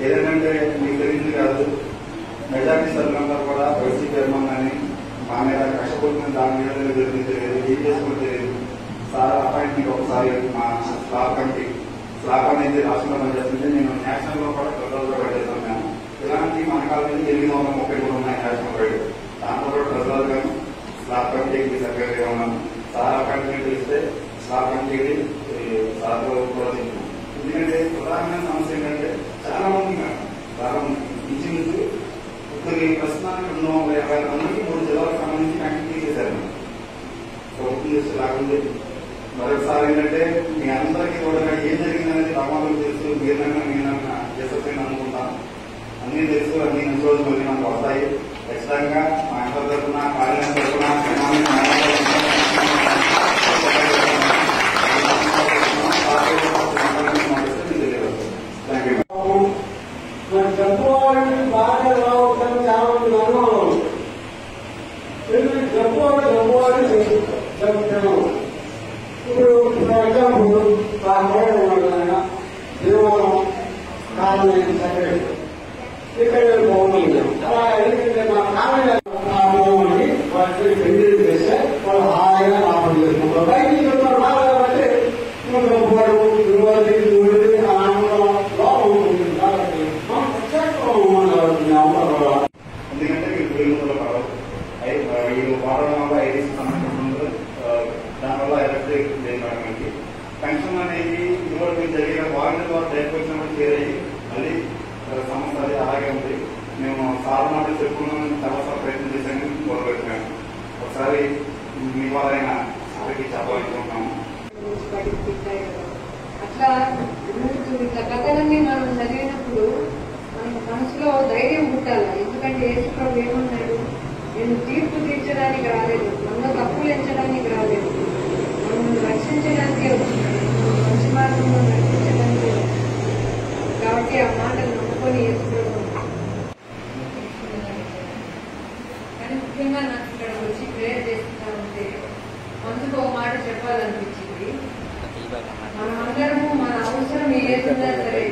ఏదంటే మీకు తెలియదు కాదు, మెజార్టీ సభ్యులందరూ కూడా వైసీ చైర్మన్ అని మా మీద కష్టపడుతున్న దాని మీద జరిగింది తెలియదు, ఏం చేసుకుని తెలియదు. సార్ అపాయింట్మెంట్ ఒకసారి మా స్లాబ్ కమిటీ స్లాబ్ అనేది రాష్ట్రంలో పనిచేస్తుంటే నేను నేషనల్ లో కూడా ట్రెజరర్గా పనిచేస్తాను. మేము ఇలాంటి మన కాలం 830 ఉన్నాయి నేషనల్ వైడ్. దాంట్లో కూడా ట్రెజరర్ గాను స్లాబ్ కమిటీకి సెక్రటరీగా ఉన్నాను. సార్ అపాయింట్మెంట్ ఇస్తే స్లాబ్ కమిటీకి సార్ కూడా తింటున్నాం. ఎందుకంటే ప్రధానమైన సమస్య ఏంటంటే చాలా మంది ఇంచుమించు ఇప్పుడు ప్రస్తుతానికి 250 మందికి 3 జిల్లాలకు సంబంధించి కనెక్ట్ చేశారు. ప్రభుత్వం చేస్తే లాగుంది. మరొకసారి ఏంటంటే మీ అందరికీ కూడా ఏం జరిగిందనేది ప్రమాదం తెలుసు. మీరన్నా ఎస్ఎస్ఐని అనుకుంటాను, అన్నీ తెలుసు. అన్ని మంచి రోజులు మళ్ళీ మనకు వస్తాయి. ఖచ్చితంగా మా అందరి తరఫున కార్యాలయం తరఫున జబ్బువాడిని బాగా రావడం చాలా మంది అనుభవం. జబ్బువాడిని చెప్తాను. ఇప్పుడు ఎగ్జాంపుల్ ఆ మూడు దేవాలయం కాలనీ సెక్రటరీ ఇక్కడ భూములు అలా ఎందుకంటే మా కాలనీ ఆ భూముల్ని వాటిని పెళ్లి చేస్తే వాళ్ళు హాయిగా లాభం చేసుకుంటారు. బయటికి చెప్తారు బాగా అంటే ఎందుకంటే మీరు ప్రేమలో పడవు. ఈ వాడడం వల్ల ఐడీసీ సంబంధించిన దానివల్ల ఎలక్ట్రిక్ మనకి పెన్షన్ అనేది ఇదివరకు జరిగిన వారంటీ ద్వారా బయటకు వచ్చినప్పుడు చేరయ్యి మళ్ళీ సమస్య అది అలాగే ఉంది. మేము సార్ మాట చెప్పుకున్నాం, చాలా ప్రయత్నం చేశాము, మొదలుపెట్టాము. ఒకసారి మీ వాళ్ళైనా సార్కి చెప్పాలనుకుంటున్నాము. అట్లా ఇట్లా కథలన్నీ మనం చదివినప్పుడు మన మనసులో ధైర్యం పుట్టాలి. ఎందుకంటే యేసుప్రభు ఏమన్నాడు, నేను తీర్పు తీర్చడానికి రాలేదు, మన తప్పులు ఎంచడానికి రాలేదు, మనల్ని రక్షించడానికే వచ్చినాడు, మంచి మార్గంలో రక్షించడానికే వచ్చినాడు. కాబట్టి ఆ మాటలు నమ్ముకొని యేసుప్రభు. కానీ ముఖ్యంగా నాకు ఇక్కడ వచ్చి ప్రేయర్ చేస్తా ఉంటే మనసుకు ఒక మాట చెప్పాలనిపించింది. మనమందరము మన అవసరం ఏదున్నా సరే,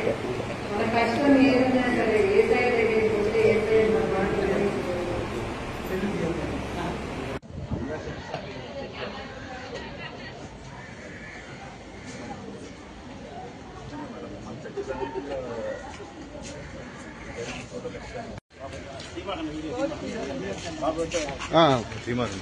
మన కష్టం ఏదున్నా సరే, ఏసఐ దగ్గరికి వస్తే ఏసఐ మన మాట శ్రీమాన్